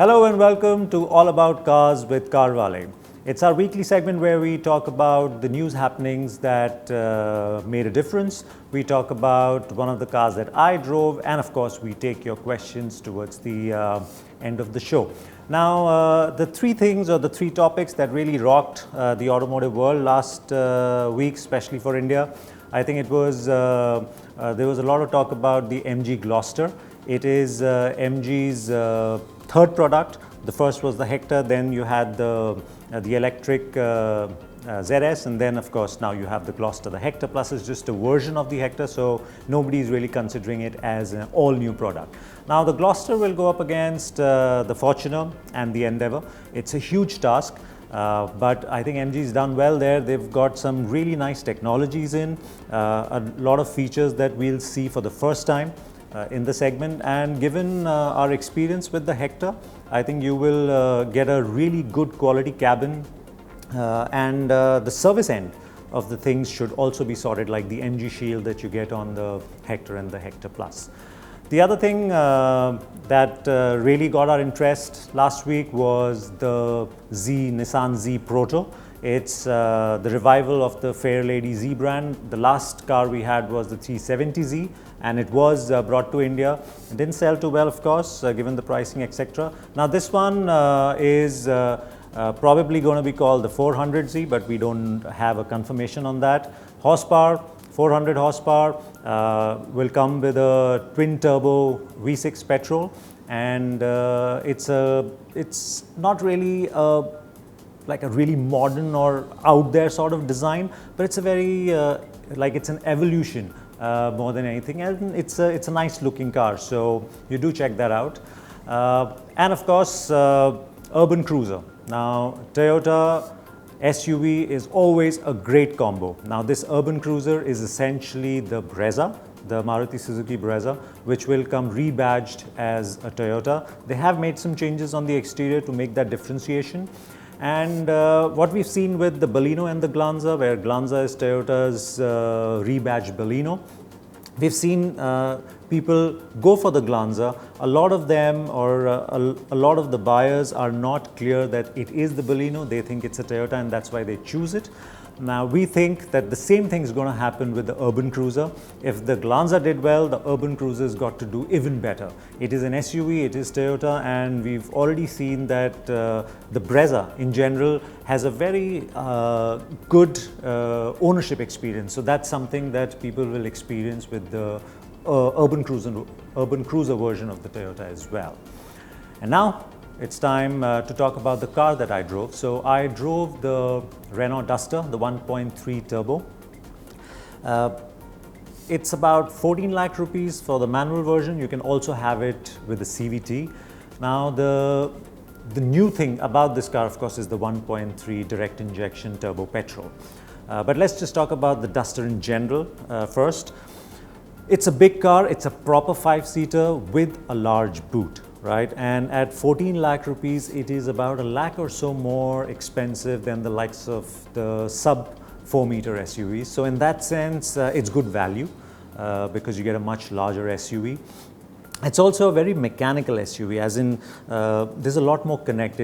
Hello and welcome to All About Cars with CarWale. It's our weekly segment where we talk about the news happenings that made a difference. We talk about one of the cars that I drove, and of course we take your questions towards the end of the show. Now, the three things or the three topics that really rocked the automotive world last week, especially for India, I think it was, there was a lot of talk about the MG Gloster. It is MG's third product. The first was the Hector, then you had the electric ZS, and then of course now you have the Gloster. The Hector Plus is just a version of the Hector, so nobody is really considering it as an all-new product. Now the Gloster will go up against the Fortuner and the Endeavour. It's a huge task. But I think MG's done well there. They've got some really nice technologies in, a lot of features that we'll see for the first time in the segment, and given our experience with the Hector, I think you will get a really good quality cabin, and the service end of the things should also be sorted, like the MG Shield that you get on the Hector and the Hector Plus. The other thing that really got our interest last week was the Nissan Z Proto. It's the revival of the Fairlady Z brand. The last car we had was the 370Z, and it was brought to India. It didn't sell too well, of course, given the pricing, etc. Now this one is probably going to be called the 400Z, but we don't have a confirmation on that. Horsepower, 400 horsepower, will come with a twin turbo V6 petrol, and it's not really like a really modern or out there sort of design, but it's a very like it's an evolution more than anything, and it's a nice looking car, so you do check that out. And of course urban cruiser. Now Toyota SUV is always a great combo. Now this urban cruiser is essentially the Brezza, the Maruti Suzuki Brezza, which will come rebadged as a Toyota. They have made some changes on the exterior to make that differentiation. And what we've seen with the Baleno and the Glanza, where Glanza is Toyota's rebadged Baleno, we've seen people go for the Glanza. A lot of them, or a lot of the buyers, are not clear that it is the Baleno. They think it's a Toyota, and that's why they choose it. Now we think that the same thing is going to happen with the urban cruiser. If the Glanza did well, the urban cruiser's got to do even better. It is an SUV, it is Toyota, and we've already seen that the Brezza in general has a very good ownership experience. So that's something that people will experience with the urban cruiser version of the Toyota as well. And now it's time to talk about the car that I drove. So I drove the Renault Duster, the 1.3 turbo. It's about 14 lakh rupees for the manual version. You can also have it with the CVT. Now the new thing about this car, of course, is the 1.3 direct injection turbo petrol. But let's just talk about the Duster in general first. It's a big car. It's a proper 5-seater with a large boot. Right, and at 14 lakh rupees, it is about a lakh or so more expensive than the likes of the sub 4-meter SUVs. So in that sense, it's good value because you get a much larger SUV. It's also a very mechanical SUV, as in there's a lot more connect.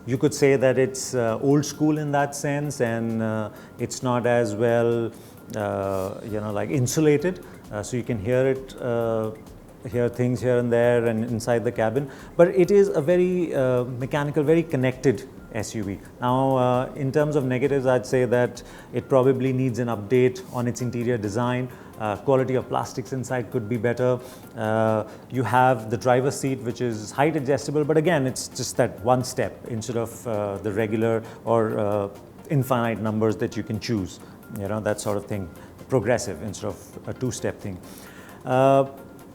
You could say that it's old school in that sense, and it's not as well, like insulated, so you can hear things here and there and inside the cabin, but it is a very mechanical, very connected SUV. Now in terms of negatives, I'd say that it probably needs an update on its interior design. Quality of plastics inside could be better. You have the driver's seat, which is height adjustable, but again, it's just that one step instead of the regular or infinite numbers that you can choose, that sort of thing, progressive instead of a two-step thing.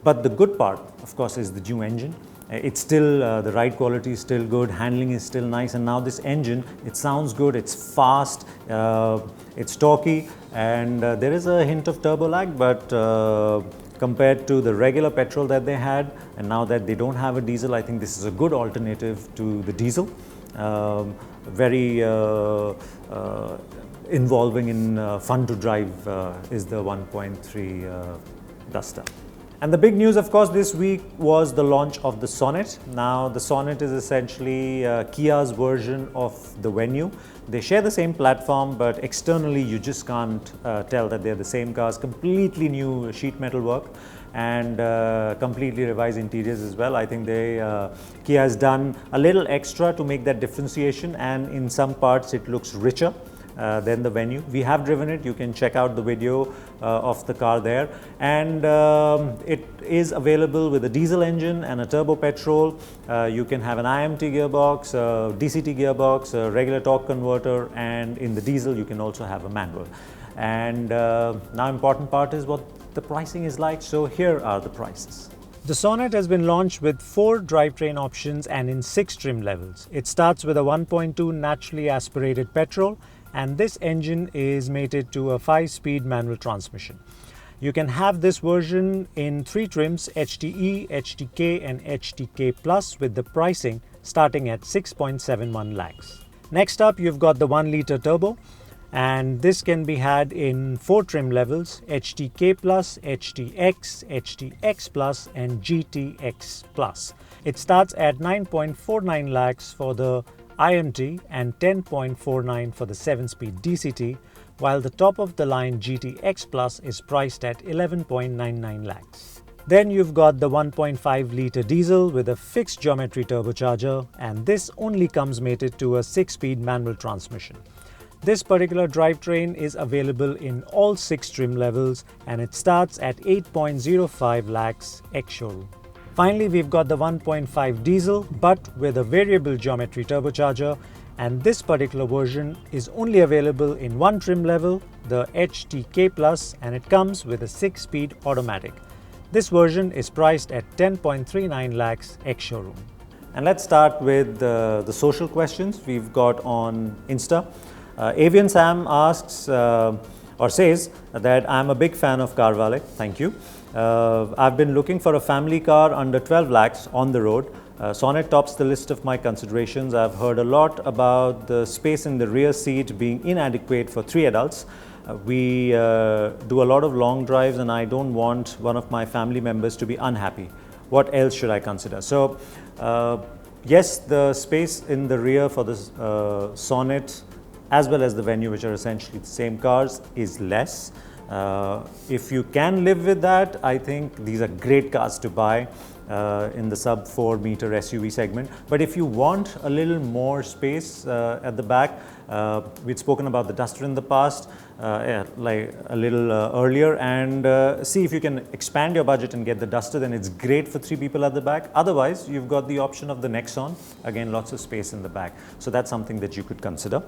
But the good part, of course, is the new engine. It's still, the ride quality is still good, handling is still nice, and now this engine, it sounds good, it's fast, it's torquey, and there is a hint of turbo lag, but compared to the regular petrol that they had, and now that they don't have a diesel, I think this is a good alternative to the diesel. Very involving and fun to drive is the 1.3 Duster. And the big news, of course, this week was the launch of the Sonet. Now, the Sonet is essentially Kia's version of the Venue. They share the same platform, but externally you just can't tell that they're the same cars. Completely new sheet metal work and completely revised interiors as well. I think Kia has done a little extra to make that differentiation, and in some parts it looks richer than the Venue. We have driven it. You can check out the video of the car there, and it is available with a diesel engine and a turbo-petrol. You can have an IMT gearbox, a DCT gearbox, a regular torque converter, and in the diesel you can also have a manual. And now important part is what the pricing is like. So here are the prices. The Sonet has been launched with 4 drivetrain options and in 6 trim levels. It starts with a 1.2 naturally aspirated petrol, and this engine is mated to a 5-speed manual transmission. You can have this version in 3 trims: HTE, HTK and HTK Plus, with the pricing starting at 6.71 lakhs. Next up, you've got the 1-litre turbo, and this can be had in 4 trim levels: HTK Plus, HTX, HTX Plus and GTX Plus. It starts at 9.49 lakhs for the IMT and 10.49 for the 7-speed DCT, while the top of the line GTX Plus is priced at 11.99 lakhs. Then you've got the 1.5 litre diesel with a fixed geometry turbocharger, and this only comes mated to a 6-speed manual transmission. This particular drivetrain is available in all 6 trim levels, and it starts at 8.05 lakhs ex-showroom. Finally, we've got the 1.5 diesel, but with a variable geometry turbocharger, and this particular version is only available in 1 trim level, the HTK Plus, and it comes with a 6-speed automatic. This version is priced at 10.39 lakhs ex-showroom. And let's start with the social questions we've got on Insta. Avian Sam asks or says that I'm a big fan of CarWale. Thank you. I've been looking for a family car under 12 lakhs on the road. Sonet tops the list of my considerations. I've heard a lot about the space in the rear seat being inadequate for 3 adults. We do a lot of long drives, and I don't want one of my family members to be unhappy. What else should I consider? So, yes, the space in the rear for the Sonet as well as the Venue, which are essentially the same cars, is less. If you can live with that, I think these are great cars to buy in the sub 4 meter SUV segment. But if you want a little more space at the back, we'd spoken about the Duster in the past, like a little earlier, and see if you can expand your budget and get the Duster, then it's great for 3 people at the back. Otherwise, you've got the option of the Nexon, again lots of space in the back. So that's something that you could consider.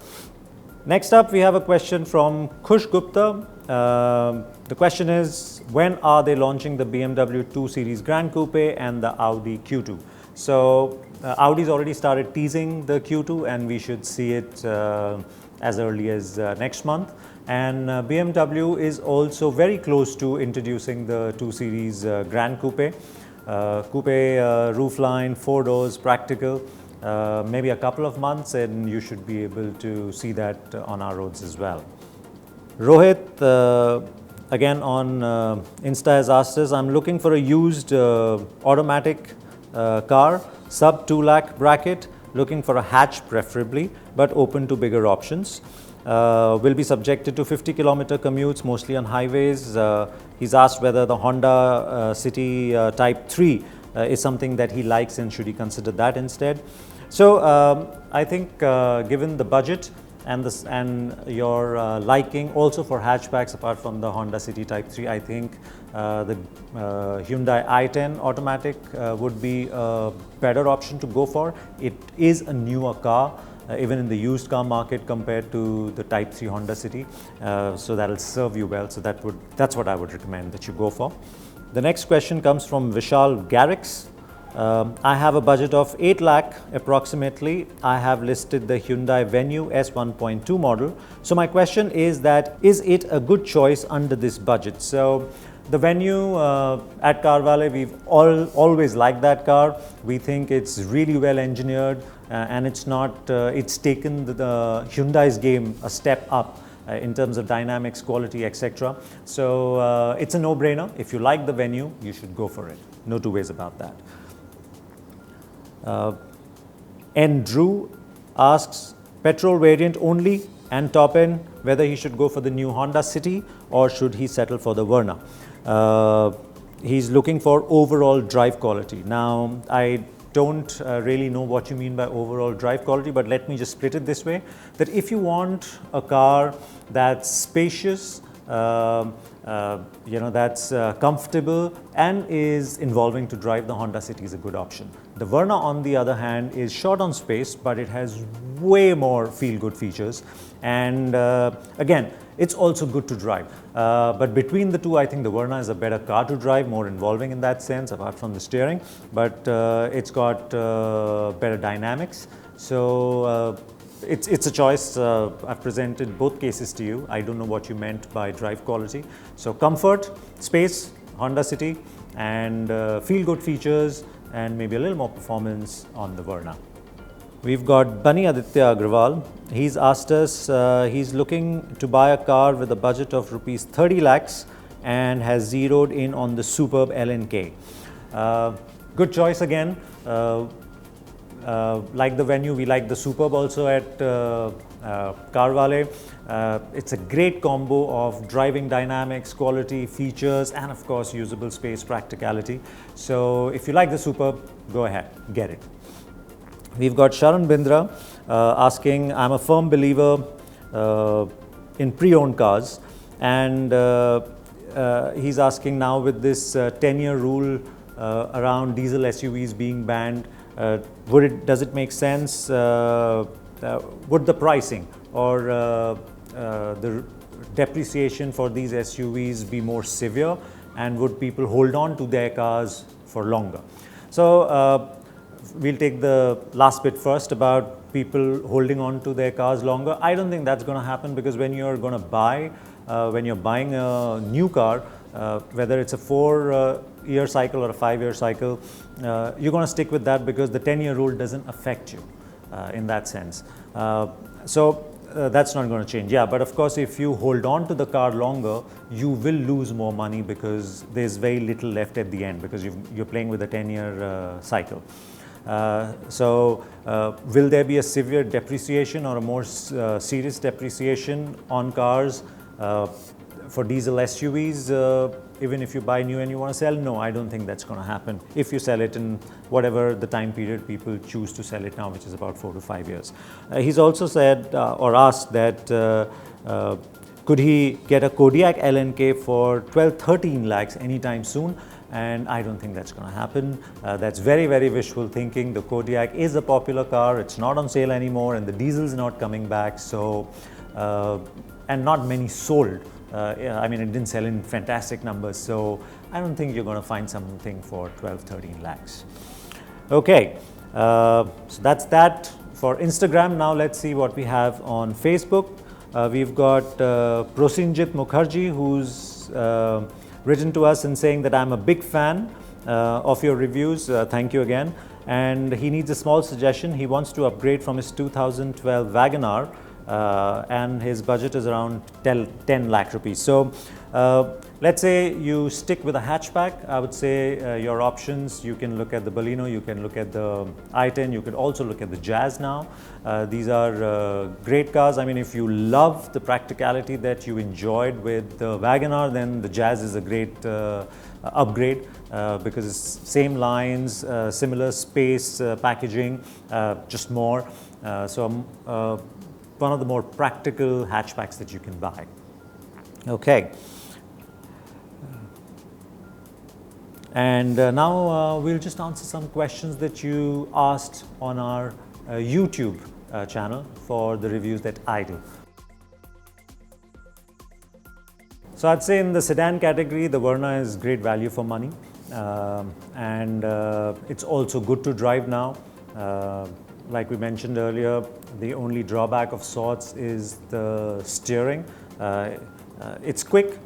Next up, we have a question from Khush Gupta. The question is, when are they launching the BMW 2 Series Grand Coupe and the Audi Q2? So Audi's already started teasing the Q2, and we should see it as early as next month. And BMW is also very close to introducing the 2 Series Grand Coupe. Coupe roofline, 4 doors, practical. Maybe a couple of months and you should be able to see that on our roads as well. Rohit, again on Insta, has asked us, I'm looking for a used automatic car, sub 2 lakh bracket, looking for a hatch preferably, but open to bigger options. Will be subjected to 50-kilometer commutes, mostly on highways. He's asked whether the Honda City Type 3 is something that he likes, and should he consider that instead. So I think given the budget and your liking also for hatchbacks apart from the Honda City Type 3, I think the Hyundai i10 automatic would be a better option to go for. It is a newer car, even in the used car market compared to the Type 3 Honda City, so that'll serve you well. So that's what I would recommend that you go for. The next question comes from Vishal Garrix. I have a budget of 8 lakh approximately. I have listed the Hyundai Venue S1.2 model. So my question is that, is it a good choice under this budget? So the Venue at CarWale, we've always liked that car. We think it's really well engineered, and it's taken the Hyundai's game a step up. in terms of dynamics, quality, etc. So it's a no-brainer. If you like the venue, you should go for it. No two ways about that. N. Drew asks, petrol variant only and top end, whether he should go for the new Honda City or should he settle for the Verna. He's looking for overall drive quality. Now, I don't really know what you mean by overall drive quality, but let me just split it this way, that if you want a car that's spacious, that's comfortable and is involving to drive, the Honda City is a good option. The Verna, on the other hand, is short on space, but it has way more feel-good features, and again, it's also good to drive. But between the two, I think the Verna is a better car to drive, more involving in that sense, apart from the steering, but it's got better dynamics. So it's a choice. I've presented both cases to you. I don't know what you meant by drive quality. So comfort, space, Honda City, and feel-good features, and maybe a little more performance on the Verna. We've got Bunny Aditya Agrawal. He's asked us, he's looking to buy a car with a budget of rupees 30 lakhs and has zeroed in on the superb LNK. Good choice again. Like the venue, we like the Superb also at CarWale. It's a great combo of driving dynamics, quality, features, and of course usable space, practicality. So if you like the Superb, go ahead, get it. We've got Sharan Bindra asking, I'm a firm believer in pre-owned cars, and he's asking now with this 10-year rule around diesel SUVs being banned, does it make sense? Would the pricing or the depreciation for these SUVs be more severe, and would people hold on to their cars for longer? So we'll take the last bit first about people holding on to their cars longer. I don't think that's going to happen, because when you're going to buy, when you're buying a new car, whether it's a 4-year cycle or a 5-year cycle, you're going to stick with that because the 10-year rule doesn't affect you in that sense. So that's not going to change. Yeah, but of course, if you hold on to the car longer, you will lose more money because there's very little left at the end, because you're playing with a 10-year cycle. So will there be a severe depreciation or a more serious depreciation on cars for diesel SUVs, even if you buy new and you want to sell? No, I don't think that's going to happen if you sell it in whatever the time period people choose to sell it now, which is about 4 to 5 years. He's also said or asked that could he get a Kodiaq LNK for 12-13 lakhs anytime soon? And I don't think that's going to happen. That's very, very wishful thinking. The Kodiaq is a popular car. It's not on sale anymore, and the diesel's not coming back. So, and not many sold. I mean, it didn't sell in fantastic numbers. So I don't think you're going to find something for 12-13 lakhs. Okay, so that's that for Instagram. Now let's see what we have on Facebook. We've got Prosenjit Mukherjee, who's written to us and saying that I'm a big fan of your reviews. Thank you again. And he needs a small suggestion. He wants to upgrade from his 2012 Wagon-R, and his budget is around 10 lakh rupees. So let's say you stick with a hatchback. I would say your options, you can look at the Baleno, you can look at the i10, you could also look at the Jazz now. These are great cars. I mean, if you love the practicality that you enjoyed with the Wagon-R, then the Jazz is a great upgrade because it's same lines, similar space, packaging, just more. So one of the more practical hatchbacks that you can buy. Okay. And now we'll just answer some questions that you asked on our YouTube channel for the reviews that I do. So I'd say in the sedan category, the Verna is great value for money, and it's also good to drive now. Like we mentioned earlier, the only drawback of sorts is the steering. It's quick,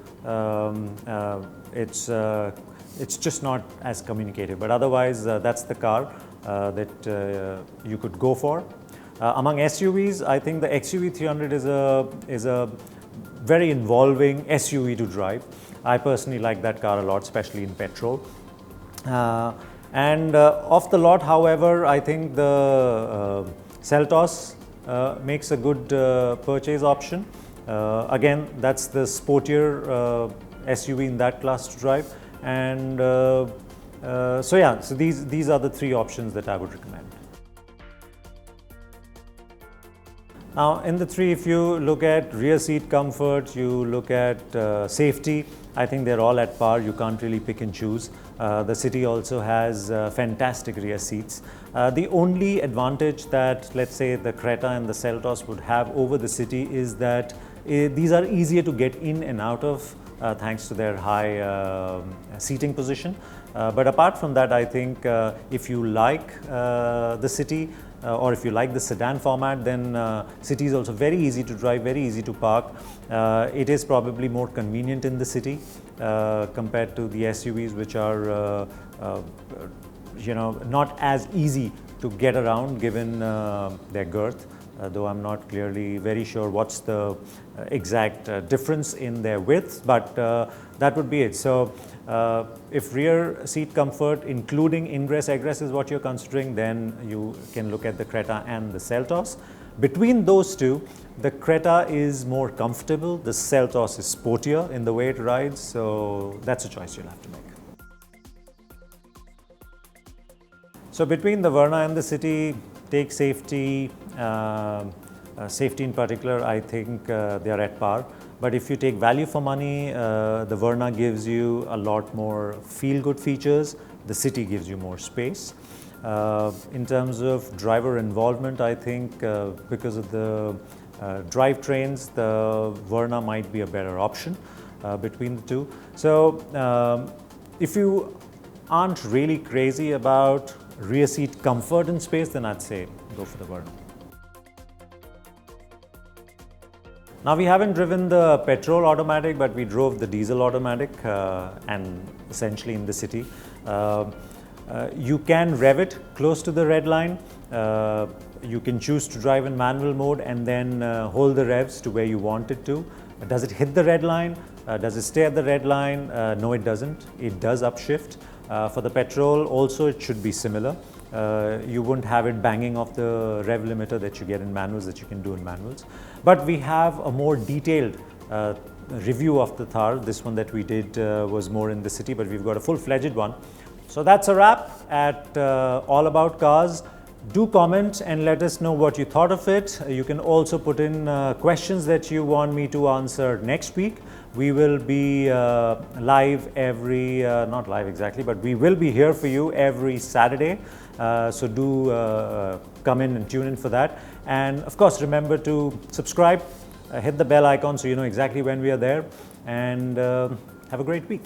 it's just not as communicative, but otherwise that's the car that you could go for. Among SUVs, I think the XUV 300 is a very involving SUV to drive. I personally like that car a lot, especially in petrol. Off the lot, however, I think the Seltos makes a good purchase option. Again, that's the sportier SUV in that class to drive. And so these are the three options that I would recommend. Now, in the three, if you look at rear seat comfort, you look at safety, I think they're all at par. You can't really pick and choose. The City also has fantastic rear seats. The only advantage that, let's say, the Creta and the Seltos would have over the City is that these are easier to get in and out of thanks to their high seating position. But apart from that, I think if you like the City, or if you like the sedan format, then City is also very easy to drive, very easy to park. It is probably more convenient in the city compared to the SUVs, which are not as easy to get around given their girth. Though I'm not clearly very sure what's the exact difference in their width, but that would be it. So if rear seat comfort, including ingress egress, is what you're considering, then you can look at the Creta and the Seltos. Between those two, the Creta is more comfortable, the Seltos is sportier in the way it rides, so that's a choice you'll have to make. So between the Verna and the City, take safety. Safety in particular, I think they are at par. But if you take value for money, the Verna gives you a lot more feel-good features. The City gives you more space. In terms of driver involvement, I think because of the drivetrains, the Verna might be a better option between the two. So if you aren't really crazy about rear seat comfort and space, then I'd say go for the Verna. Now, we haven't driven the petrol automatic, but we drove the diesel automatic and essentially in the City. You can rev it close to the red line. You can choose to drive in manual mode and then hold the revs to where you want it to. Does it hit the red line? Does it stay at the red line? No, it doesn't. It does upshift. For the petrol also, it should be similar. You wouldn't have it banging off the rev limiter that you get in manuals, that you can do in manuals. But we have a more detailed review of the Thar. This one that we did was more in the City, but we've got a full-fledged one. So that's a wrap at All About Cars. Do comment and let us know what you thought of it. You can also put in questions that you want me to answer next week. We will be live every, not live exactly, but we will be here for you every Saturday. So do come in and tune in for that. And of course, remember to subscribe, hit the bell icon so you know exactly when we are there, and have a great week.